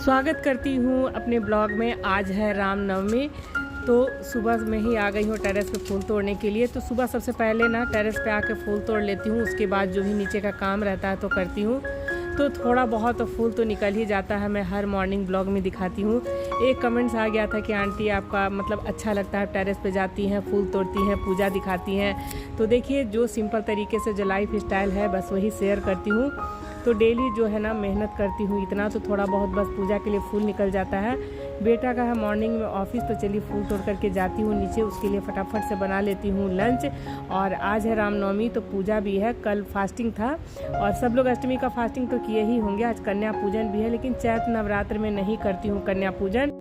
स्वागत करती हूँ अपने ब्लॉग में। आज है रामनवमी, तो सुबह में ही आ गई हूँ टेरेस पे फूल तोड़ने के लिए। तो सुबह सबसे पहले ना टेरेस पे आके फूल तोड़ लेती हूँ, उसके बाद जो भी नीचे का काम रहता है तो करती हूँ। तो थोड़ा बहुत फूल तो निकल ही जाता है, मैं हर मॉर्निंग ब्लॉग में दिखाती हूँ। एक कमेंट्स आ गया था कि आंटी आपका मतलब अच्छा लगता है, टेरेस पे जाती हैं, फूल तोड़ती हैं, पूजा दिखाती हैं। तो देखिए, जो सिंपल तरीके से जो लाइफ स्टाइल है बस वही शेयर करती हूँ। तो डेली जो है ना मेहनत करती हूँ इतना, तो थोड़ा बहुत बस पूजा के लिए फूल निकल जाता है। बेटा का है मॉर्निंग में ऑफिस, तो चलिए फूल तोड़ करके जाती हूँ नीचे, उसके लिए फटाफट से बना लेती हूँ लंच। और आज है रामनवमी, तो पूजा भी है, कल फास्टिंग था और सब लोग अष्टमी का फास्टिंग तो किए ही होंगे। आज कन्या पूजन भी है, लेकिन चैत्र नवरात्र में नहीं करती हूँ कन्या पूजन।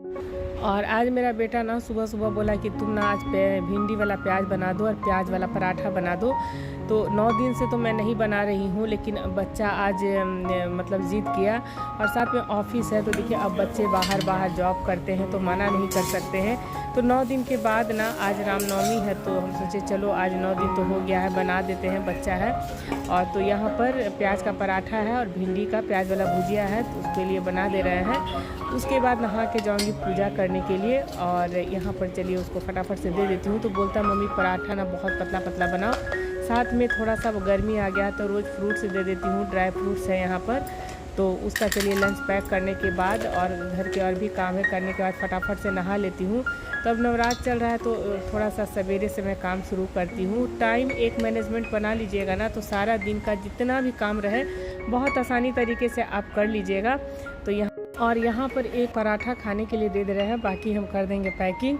और आज मेरा बेटा ना सुबह सुबह बोला कि तुम ना आज भिंडी वाला प्याज बना दो और प्याज वाला पराठा बना दो। तो 9 दिन से तो मैं नहीं बना रही हूँ, लेकिन बच्चा आज मतलब जिद किया। और साथ में ऑफिस है, तो देखिए अब बच्चे बाहर जॉब करते हैं तो मना नहीं कर सकते हैं। तो 9 दिन के बाद ना आज रामनवमी है, तो हम सोचे चलो आज 9 दिन तो हो गया है, बना देते हैं, बच्चा है। और तो यहाँ पर प्याज का पराठा है और भिंडी का प्याज वाला भुजिया है, तो उसके लिए बना दे रहे हैं। उसके बाद नहा के जाऊँगी पूजा करने के लिए। और यहाँ पर चलिए उसको फटाफट से दे देती हूँ। तो बोलता मम्मी पराठा ना बहुत पतला पतला बनाओ, साथ में थोड़ा सा गर्मी आ गया तो रोज़ फ्रूट्स दे देती हूँ, ड्राई फ्रूट्स है यहाँ पर। तो उसका चलिए लंच पैक करने के बाद और घर के और भी काम है करने के बाद फटाफट से नहा लेती हूँ। तो अब नवरात्र चल रहा है, तो थोड़ा सा सवेरे से मैं काम शुरू करती हूँ। टाइम एक मैनेजमेंट बना लीजिएगा ना, तो सारा दिन का जितना भी काम रहे बहुत आसानी तरीके से आप कर लीजिएगा। तो यहाँ पर एक पराठा खाने के लिए दे रहे हैं, बाकी हम कर देंगे पैकिंग।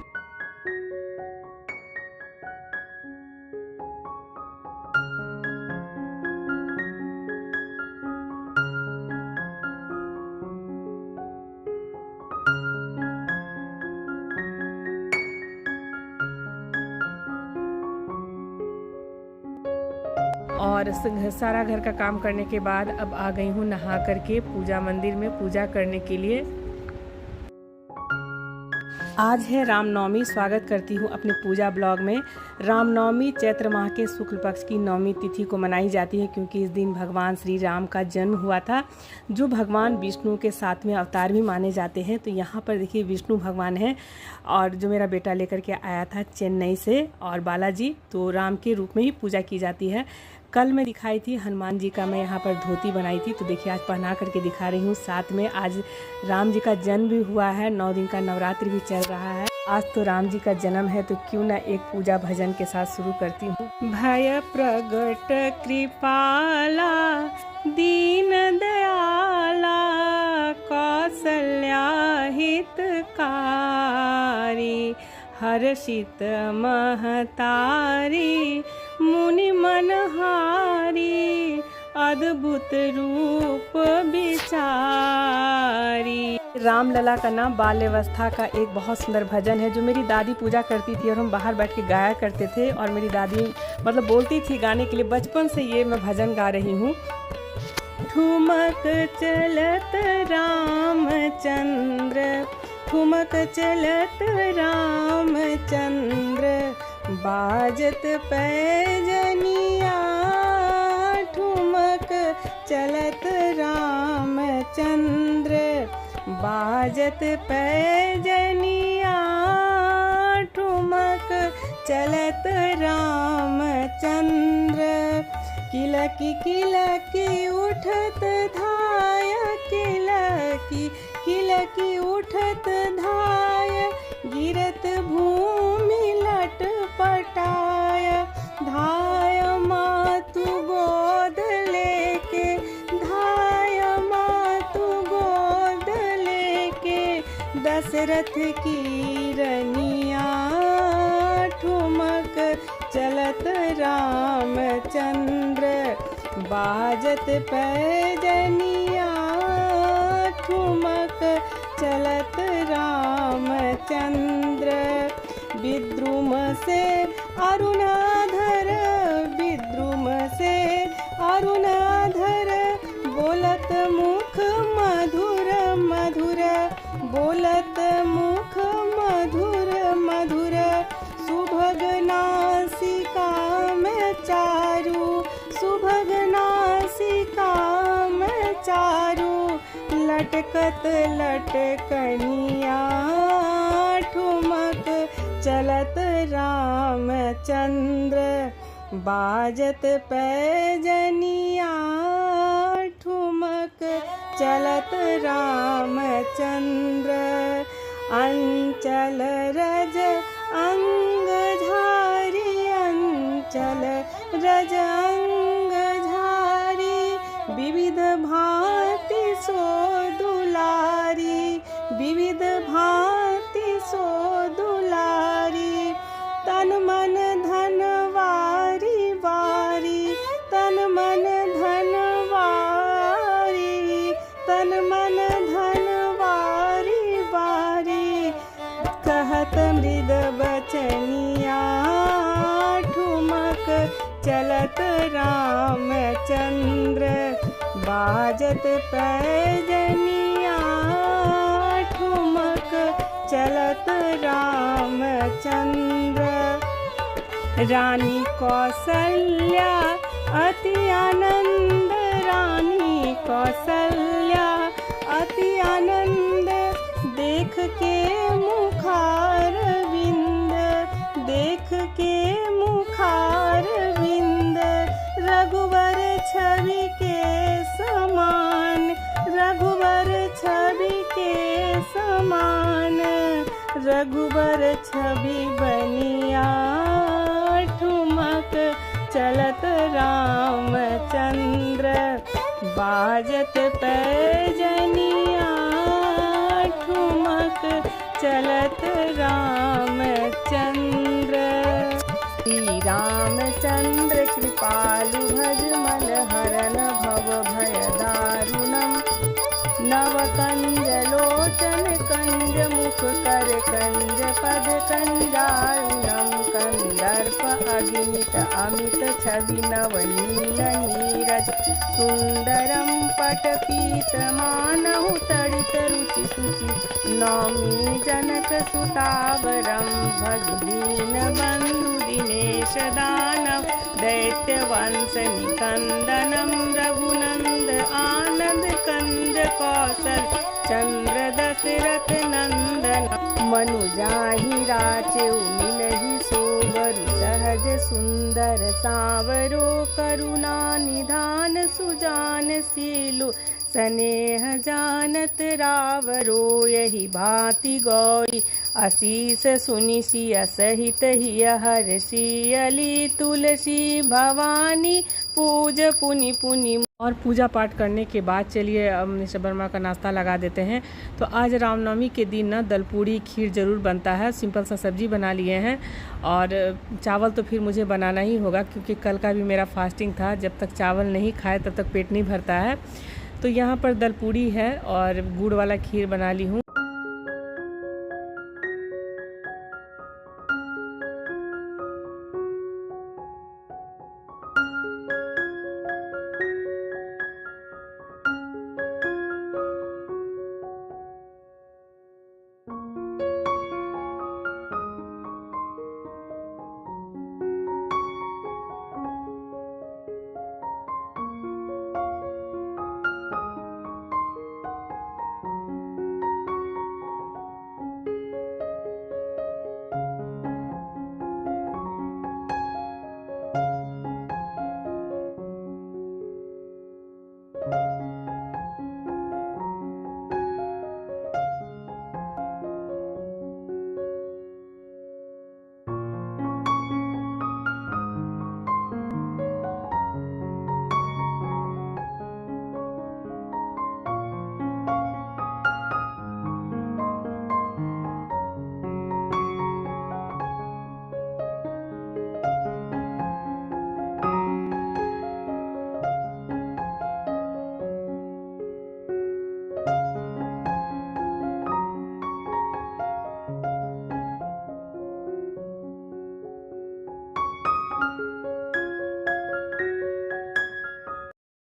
और सारा घर का काम करने के बाद अब आ गई हूँ नहा करके पूजा मंदिर में पूजा करने के लिए। आज है रामनवमी, स्वागत करती हूँ अपने पूजा ब्लॉग में। रामनवमी चैत्र माह के शुक्ल पक्ष की नवमी तिथि को मनाई जाती है, क्योंकि इस दिन भगवान श्री राम का जन्म हुआ था, जो भगवान विष्णु के 7वें अवतार भी माने जाते हैं। तो यहाँ पर देखिए विष्णु भगवान है, और जो मेरा बेटा लेकर के आया था चेन्नई से, और बालाजी, तो राम के रूप में ही पूजा की जाती है। कल मैं दिखाई थी हनुमान जी का, मैं यहाँ पर धोती बनाई थी, तो देखिए आज पहना करके दिखा रही हूँ। साथ में आज राम जी का जन्म भी हुआ है, 9 दिन का नवरात्रि भी चल रहा है। आज तो राम जी का जन्म है, तो क्यों ना एक पूजा भजन के साथ शुरू करती हूँ। भय प्रगट कृपाला दीन दयाला कौसल्या हितकारी हर्षित महतारी मुनि मनहारी अद्भुत रूप विचारी। रामलला का नाम बाल्यावस्था का एक बहुत सुंदर भजन है, जो मेरी दादी पूजा करती थी और हम बाहर बैठ के गाया करते थे। और मेरी दादी मतलब बोलती थी गाने के लिए, बचपन से ये मैं भजन गा रही हूँ। ठुमक चलत रामचंद्र, ठुमक चलत रामचंद्र, बाजत पैजनिया, ठुमक चलत रामचंद्र, बाजत पैजनिया, ठुमक चलत रामचंद्र। किलकी किलकी उठत धाय, किलकी किलकी उठत धाय, गिरत भूमि लट पटाय, धाय मातु गोद लेके, धाय मातु गोद लेके, दशरथ की रनिया, ठुमक चलत रामचंद्र, बाजत पैजनिया, ठुमक चलत रामचंद्र। विद्रुम से अरुणाधर, विद्रुम से अरुणाधर, बोलत मुख मधुर मधुर, बोलत मुख मधुर मधुर, सुभग नासिका में चारू, सुभग नासिका में चारू, लट लटकत लटकनिया ठुमक चलत रामचंद्र बाजत पैजनिया ठुमक चलत रामचंद्र अंचल रज अंग झारी अंचल रज अंग झारी विविध भांति सो दुलारी विविध भांति सो दुलारी तन मन धन वारी वारी तन मन धन वारी तन मन धन वारी वारी कहत मृद बचनिया ठुमक चलत रामचंद्र बाजत पैजनिया ठुमक चलत रामचंद्र रानी कौसल्या अति आनंद रानी कौसल्या अति आनंद देख के मुखार विंद देख के मुखार विंद रघुवर छवि के समान रघुवर छवि के समान रघुवर छवि बनिया ठुमक चलत रामचंद्र बाजत पैजनिया ठुमक चलत रामचंद्र श्री रामचंद्र कृपालु भज मन हरन भव भय दारुणम नव कंज लोचन कंज मुख कर कंज पद कंजारुणम कंदर्प अगिनित अमित छवि नवनील नीरज सुंदरम पट पीत मानहु तड़ित रुचि सुचि नौमी जनक सुतावरम भज दीन बंधु दिनेश दानव दैत्य वंश निकंदनम रघुनंद आनंद कंद कौशल चंद्र दशरथ नंदन मनुजाहि राचे मिलहि सोवरु सहज सुंदर सावरो करुणा निधान सुजान सीलु स्नेह जानत रावरो यही भांति गौरी असीस सुनि सिय सहित हिय हर्षि अली तुलसी भवानी पूज पुनि पुनि। और पूजा पाठ करने के बाद चलिए अब मिस्टर वर्मा का नाश्ता लगा देते हैं। तो आज रामनवमी के दिन ना दलपूड़ी खीर ज़रूर बनता है। सिंपल सा सब्जी बना लिए हैं और चावल तो फिर मुझे बनाना ही होगा क्योंकि कल का भी मेरा फास्टिंग था। जब तक चावल नहीं खाए तब तक पेट नहीं भरता है। तो यहाँ पर दलपूड़ी है और गुड़ वाला खीर बना ली हूँ।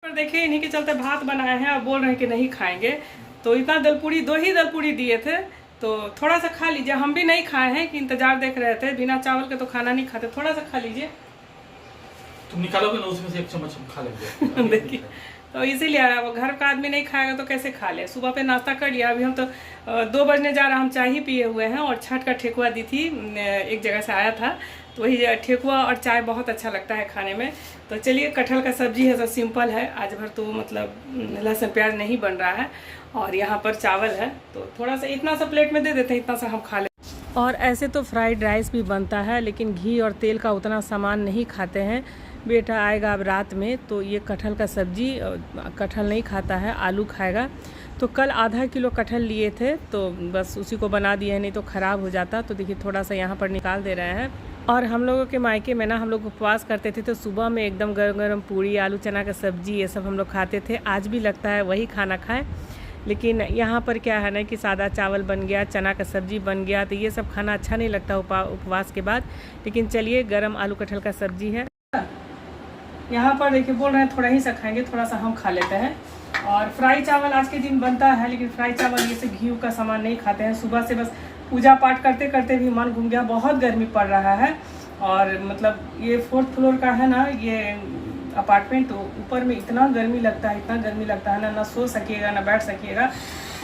देखिए इन्हीं के चलते भात बनाए हैं और बोल रहे हैं कि नहीं खाएंगे। तो इतना दलपूड़ी, 2 ही दलपूड़ी दिए थे तो थोड़ा सा खा लीजिए। हम भी नहीं खाए हैं कि इंतजार देख रहे थे, बिना चावल के तो खाना नहीं खाते। थोड़ा सा खा लीजिए। तुम निकालोगे ना उसमें से एक चम्मच हम खा लेंगे। देखिए तो इसीलिए घर का आदमी नहीं खाएगा तो कैसे खा ले। सुबह पे नाश्ता कर लिया, अभी हम तो 2 बजने जा रहा, हम चाय ही पिए हुए हैं। और छठ का ठेकुआ दी थी, एक जगह से आया था, तो वही ठेकुआ और चाय बहुत अच्छा लगता है खाने में। तो चलिए, कटहल का सब्जी है, सब सिंपल है आज भर, तो मतलब लहसुन प्याज नहीं बन रहा है। और यहाँ पर चावल है, तो थोड़ा सा इतना सा प्लेट में दे देते हैं, इतना सा हम खा लें। और ऐसे तो फ्राइड राइस भी बनता है, लेकिन घी और तेल का उतना सामान नहीं खाते हैं। बेटा आएगा अब रात में, तो ये कटहल का सब्जी, कटहल नहीं खाता है, आलू खाएगा। तो कल आधा किलो कटहल लिए थे, तो बस उसी को बना दिए, नहीं तो ख़राब हो जाता। तो देखिए थोड़ा सा यहाँ पर निकाल दे रहे हैं। और हम लोगों के मायके में ना, हम लोग उपवास करते थे, तो सुबह में एकदम गरम गरम पूड़ी, आलू चना का सब्जी, ये सब हम लोग खाते थे। आज भी लगता है वही खाना खाएं, लेकिन यहाँ पर क्या है ना कि सादा चावल बन गया, चना का सब्जी बन गया, तो ये सब खाना अच्छा नहीं लगता उपवास के बाद। लेकिन चलिए, गरम आलू कटहल का सब्जी है। यहाँ पर देखिए बोल रहे हैं थोड़ा ही सा खाएंगे, थोड़ा सा हम खा लेते हैं। और फ्राई चावल आज के दिन बनता है, लेकिन फ्राई चावल ये से घी का सामान नहीं खाते हैं। सुबह से बस पूजा पाठ करते करते भी मन घूम गया, बहुत गर्मी पड़ रहा है। और मतलब ये 4th फ्लोर का है ना ये अपार्टमेंट, तो ऊपर में इतना गर्मी लगता है, इतना गर्मी लगता है ना सो सकिएगा ना बैठ सकिएगा।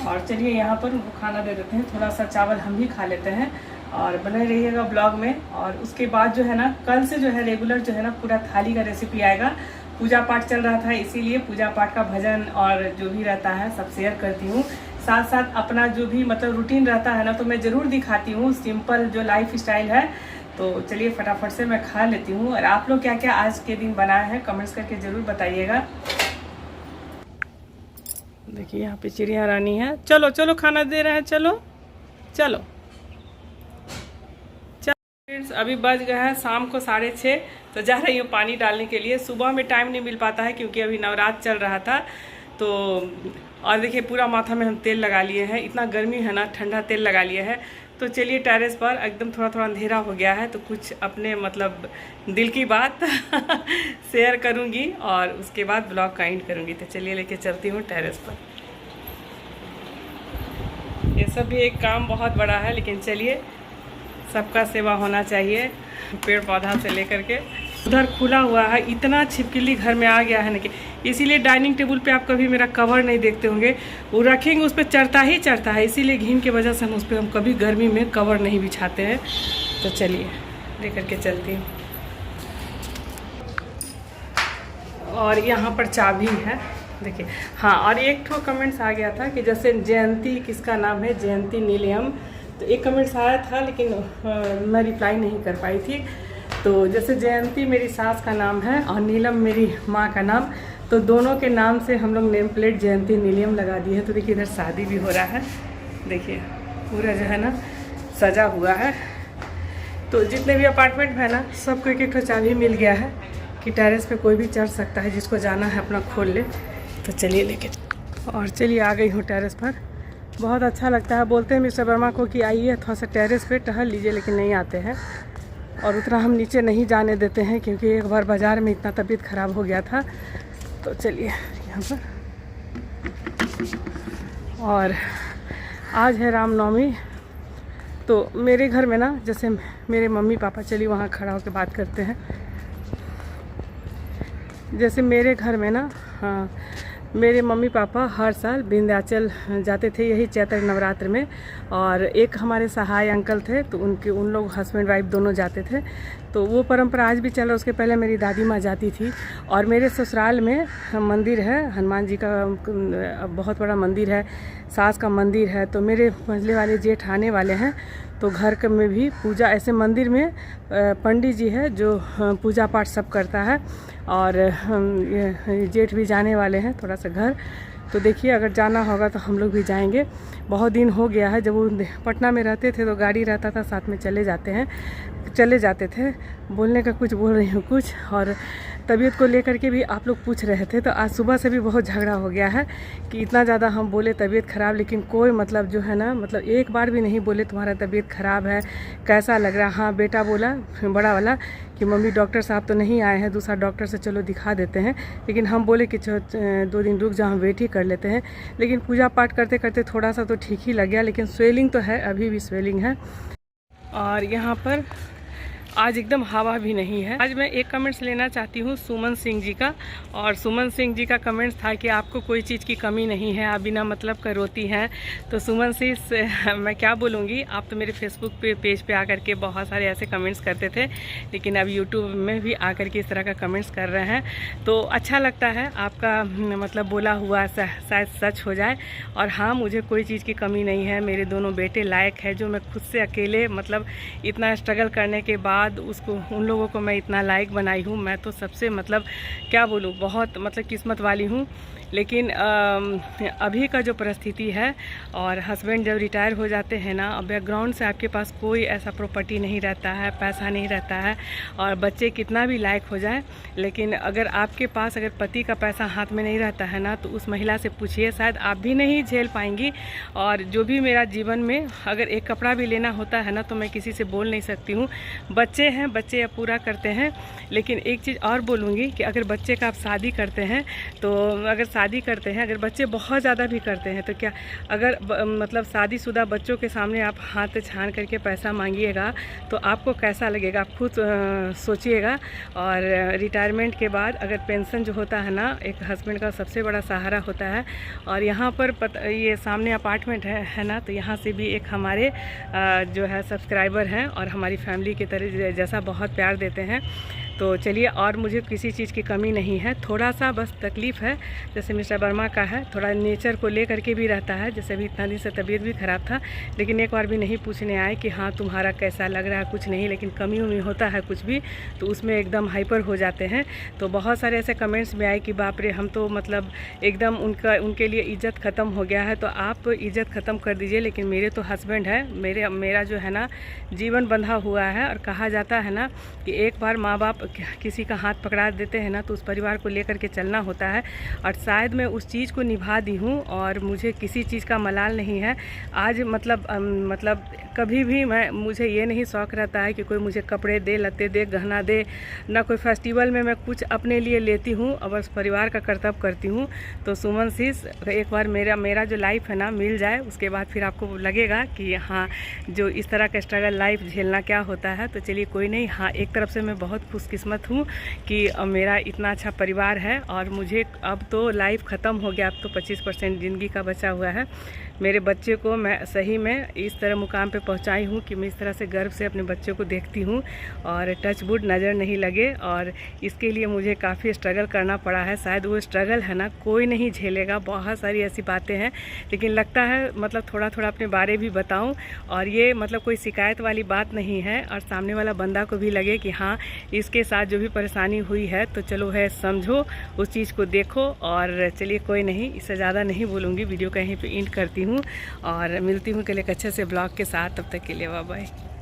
और चलिए यहाँ पर उनको खाना दे देते हैं, थोड़ा सा चावल हम भी खा लेते हैं। और बने रहिएगा ब्लॉग में। और उसके बाद जो है ना, कल से जो है रेगुलर जो है ना पूरा थाली का रेसिपी आएगा। पूजा पाठ चल रहा था, इसीलिए पूजा पाठ का भजन और जो भी रहता है सब शेयर करती हूँ। साथ साथ अपना जो भी मतलब रूटीन रहता है ना, तो मैं ज़रूर दिखाती हूँ, सिंपल जो लाइफ स्टाइल है। तो चलिए फटाफट से मैं खा लेती हूँ। और आप लोग क्या क्या आज के दिन बनाए हैं कमेंट्स करके ज़रूर बताइएगा। देखिए यहाँ पे चिड़िया रानी है, चलो चलो खाना दे रहे हैं, चलो चलो। फ्रेंड्स अभी बज गए हैं शाम को 6:30, तो जा रही हूँ पानी डालने के लिए। सुबह में टाइम नहीं मिल पाता है क्योंकि अभी नवरात्र चल रहा था। तो और देखिए पूरा माथा में हम तेल लगा लिए हैं, इतना गर्मी है ना, ठंडा तेल लगा लिए हैं। तो चलिए टेरेस पर एकदम थोड़ा थोड़ा अंधेरा हो गया है, तो कुछ अपने मतलब दिल की बात शेयर करूँगी और उसके बाद ब्लॉग का एंड करूँगी। तो चलिए लेके चलती हूँ टेरेस पर। ये सब भी एक काम बहुत बड़ा है, लेकिन चलिए सबका सेवा होना चाहिए, पेड़ पौधा से लेकर के। उधर खुला हुआ है, इतना छिपकली घर में आ गया है ना कि इसीलिए डाइनिंग टेबल पे आप कभी मेरा कवर नहीं देखते होंगे, वो रखेंगे उस पर चढ़ता ही चढ़ता है। इसीलिए घिन की वजह से हम उस पर हम कभी गर्मी में कवर नहीं बिछाते हैं। तो चलिए लेकर के चलती हूँ। और यहाँ पर चाबी है, देखिए। हाँ, और एक ठो कमेंट्स आ गया था कि जैसे जयंती, किसका नाम है, जयंती नीलियम। तो एक कमेंट्स आया था, लेकिन मैं रिप्लाई नहीं कर पाई थी। तो जैसे जयंती मेरी सास का नाम है और नीलम मेरी माँ का नाम, तो दोनों के नाम से हम लोग नेम प्लेट जयंती नीलियम लगा दी है। तो देखिए इधर शादी भी हो रहा है, देखिए पूरा जो है ना सजा हुआ है। तो जितने भी अपार्टमेंट है ना, सबको एक एक चाबी मिल गया है कि टेरेस पे कोई भी चढ़ सकता है, जिसको जाना है अपना खोल ले। तो चलिए लेके, और चलिए आ गई हूँ टेरेस पर। बहुत अच्छा लगता है, बोलते हैं मिस्टर वर्मा को कि आइए थोड़ा सा टेरेस पे टहल लीजिए, लेकिन नहीं आते हैं। और उतना हम नीचे नहीं जाने देते हैं, क्योंकि एक बार बाज़ार में इतना तबीयत ख़राब हो गया था। तो चलिए यहाँ पर, और आज है रामनवमी। तो मेरे घर में ना, जैसे मेरे मम्मी पापा, चलिए वहाँ खड़ा होकर बात करते हैं। जैसे मेरे घर में ना, हाँ, मेरे मम्मी पापा हर साल विंध्याचल जाते थे, यही चैत्र नवरात्र में। और एक हमारे सहाय अंकल थे, तो उन लोग हस्बैंड वाइफ दोनों जाते थे। तो वो परंपरा आज भी चल रहा। उसके पहले मेरी दादी माँ जाती थी। और मेरे ससुराल में मंदिर है, हनुमान जी का बहुत बड़ा मंदिर है, सास का मंदिर है। तो मेरे मंझले वाले जेठ आने वाले हैं, तो घर में भी पूजा, ऐसे मंदिर में पंडित जी है जो पूजा पाठ सब करता है। और जेठ भी जाने वाले हैं थोड़ा सा घर। तो देखिए अगर जाना होगा तो हम लोग भी जाएंगे। बहुत दिन हो गया है, जब वो पटना में रहते थे तो गाड़ी रहता था, साथ में चले जाते थे। बोलने का कुछ बोल रही हूँ कुछ, और तबीयत को लेकर के भी आप लोग पूछ रहे थे। तो आज सुबह से भी बहुत झगड़ा हो गया है कि इतना ज़्यादा हम बोले तबीयत ख़राब, लेकिन कोई मतलब जो है ना, मतलब एक बार भी नहीं बोले तुम्हारा तबीयत ख़राब है, कैसा लग रहा है। हाँ बेटा बोला, बड़ा वाला, कि मम्मी डॉक्टर साहब तो नहीं आए हैं, दूसरा डॉक्टर से चलो दिखा देते हैं। लेकिन हम बोले कि 2 दिन रुक जाओ, हम वेट ही कर लेते हैं। लेकिन पूजा पाठ करते करते थोड़ा सा तो ठीक ही लग गया, लेकिन स्वेलिंग तो है, अभी भी स्वेलिंग है। और यहाँ पर आज एकदम हवा भी नहीं है। आज मैं एक कमेंट्स लेना चाहती हूँ सुमन सिंह जी का, और सुमन सिंह जी का कमेंट्स था कि आपको कोई चीज़ की कमी नहीं है, आप बिना मतलब का रोती हैं। तो सुमन सिंह मैं क्या बोलूँगी, आप तो मेरे फेसबुक पेज पे आकर के बहुत सारे ऐसे कमेंट्स करते थे, लेकिन अब यूट्यूब में भी आकर के इस तरह का कमेंट्स कर रहे हैं, तो अच्छा लगता है। आपका मतलब बोला हुआ शायद सच हो जाए। और हाँ, मुझे कोई चीज़ की कमी नहीं है, मेरे दोनों बेटे लायक है, जो मैं खुद से अकेले मतलब इतना स्ट्रगल करने के बाद उसको उन लोगों को मैं इतना लायक बनाई हूँ। मैं तो सबसे मतलब क्या बोलूँ, बहुत मतलब किस्मत वाली हूँ। लेकिन अभी का जो परिस्थिति है, और हस्बैंड जब रिटायर हो जाते हैं ना, बैकग्राउंड से आपके पास कोई ऐसा प्रॉपर्टी नहीं रहता है, पैसा नहीं रहता है, और बच्चे कितना भी लायक हो जाए, लेकिन अगर आपके पास अगर पति का पैसा हाथ में नहीं रहता है ना, तो उस महिला से पूछिए, शायद आप भी नहीं झेल पाएंगी। और जो भी मेरा जीवन में अगर एक कपड़ा भी लेना होता है ना, तो मैं किसी से बोल नहीं सकती हूँ। बच्चे हैं, बच्चे अब पूरा करते हैं। लेकिन एक चीज़ और बोलूँगी कि अगर बच्चे का आप शादी करते हैं, तो अगर शादी करते हैं, अगर बच्चे बहुत ज़्यादा भी करते हैं, तो क्या अगर मतलब शादीशुदा बच्चों के सामने आप हाथ छान करके पैसा मांगिएगा, तो आपको कैसा लगेगा, आप खुद सोचिएगा। और रिटायरमेंट के बाद अगर पेंशन जो होता है ना, एक हस्बैंड का सबसे बड़ा सहारा होता है। और यहाँ पर ये सामने अपार्टमेंट है ना, तो यहाँ से भी एक हमारे जो है सब्सक्राइबर हैं, और हमारी फैमिली की तरह जैसा बहुत प्यार देते हैं। तो चलिए, और मुझे किसी चीज़ की कमी नहीं है। थोड़ा सा बस तकलीफ़ है, जैसे मिस्टर वर्मा का है, थोड़ा नेचर को ले करके भी रहता है। जैसे अभी इतना दिन से तबीयत भी ख़राब था, लेकिन एक बार भी नहीं पूछने आए कि हाँ तुम्हारा कैसा लग रहा है, कुछ नहीं। लेकिन कमी उमी होता है कुछ भी, तो उसमें एकदम हाइपर हो जाते हैं। तो बहुत सारे ऐसे कमेंट्स में आए कि बाप रे, हम तो मतलब एकदम उनके लिए इज़्ज़त ख़त्म हो गया है। तो आप इज़्ज़त ख़त्म कर दीजिए, लेकिन मेरे तो हस्बैंड है, मेरा जो है ना जीवन बंधा हुआ है। और कहा जाता है ना कि एक बार माँ बाप किसी का हाथ पकड़ा देते हैं ना, तो उस परिवार को लेकर के चलना होता है। और शायद मैं उस चीज़ को निभा दी हूँ, और मुझे किसी चीज़ का मलाल नहीं है। आज मतलब कभी भी मुझे ये नहीं शौक़ रहता है कि कोई मुझे कपड़े दे, लत्ते दे, गहना दे, ना कोई फेस्टिवल में मैं कुछ अपने लिए लेती हूँ, और बस परिवार का कर्तव्य करती हूँ। तो सुमन सिस, एक बार मेरा जो लाइफ है ना मिल जाए, उसके बाद फिर आपको लगेगा कि हाँ, जो इस तरह का स्ट्रगल लाइफ झेलना क्या होता है। तो चलिए कोई नहीं, हाँ एक तरफ से मैं बहुत खुशकिस्मत हूँ कि मेरा इतना अच्छा परिवार है। और मुझे अब तो लाइफ ख़त्म हो गया, अब तो 25% ज़िंदगी का बचा हुआ है। मेरे बच्चे को मैं सही में इस तरह मुकाम पे पहुंचाई हूँ कि मैं इस तरह से गर्व से अपने बच्चों को देखती हूँ, और टच वुड नज़र नहीं लगे। और इसके लिए मुझे काफ़ी स्ट्रगल करना पड़ा है। शायद वो स्ट्रगल है ना कोई नहीं झेलेगा, बहुत सारी ऐसी बातें हैं, लेकिन लगता है मतलब थोड़ा थोड़ा अपने बारे भी बताऊँ। और ये मतलब कोई शिकायत वाली बात नहीं है, और सामने वाला बंदा को भी लगे कि हाँ इसके साथ जो भी परेशानी हुई है, तो चलो है समझो, उस चीज़ को देखो। और चलिए कोई नहीं, इससे ज़्यादा नहीं बोलूँगी, वीडियो कहीं पे एंड करती हूँ, और मिलती हूँ कल एक अच्छे से ब्लॉग के साथ। तब तक के लिए बाय बाय।